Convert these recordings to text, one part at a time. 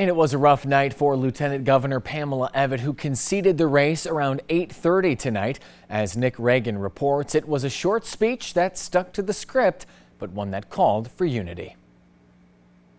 And it was a rough night for Lieutenant Governor Pamela Evette, who conceded the race around 8:30 tonight. As Nick Reagan reports, it was a short speech that stuck to the script, but one that called for unity.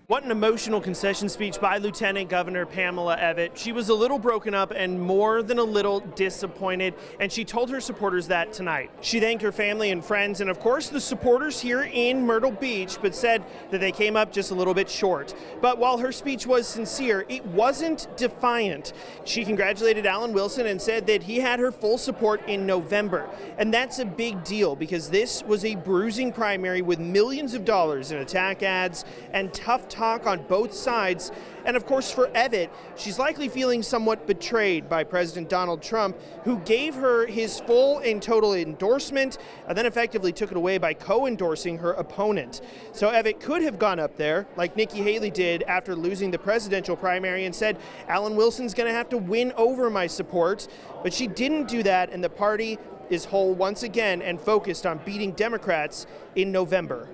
What an emotional concession speech by Lieutenant Governor Pamela Evette. She was a little broken up and more than a little disappointed, and she told her supporters that tonight. She thanked her family and friends and of course the supporters here in Myrtle Beach, but said that they came up just a little bit short. But while her speech was sincere, it wasn't defiant. She congratulated Alan Wilson and said that he had her full support in November. And that's a big deal because this was a bruising primary with millions of dollars in attack ads and tough talk on both sides. And of course for Evette, she's likely feeling somewhat betrayed by President Donald Trump, who gave her his full and total endorsement and then effectively took it away by co-endorsing her opponent. So Evette could have gone up there like Nikki Haley did after losing the presidential primary and said, Alan Wilson's going to have to win over my support. But she didn't do that, and the party is whole once again and focused on beating Democrats in November.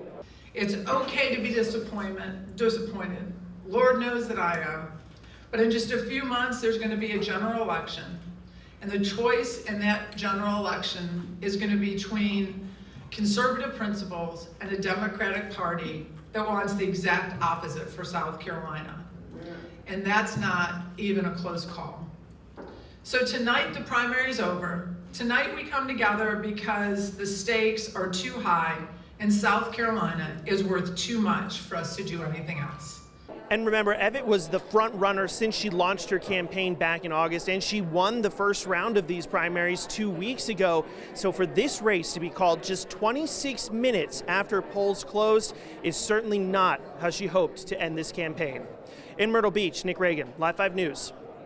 It's okay to be disappointed. Lord knows that I am. But in just a few months, there's going to be a general election. And the choice in that general election is going to be between conservative principles and a Democratic Party that wants the exact opposite for South Carolina. And that's not even a close call. So tonight, the primary is over. Tonight, we come together because the stakes are too high and South Carolina is worth too much for us to do anything else. And remember, Evette was the front runner since she launched her campaign back in August, and she won the first round of these primaries 2 weeks ago. So for this race to be called just 26 minutes after polls closed is certainly not how she hoped to end this campaign. In Myrtle Beach, Nick Reagan, Live 5 News.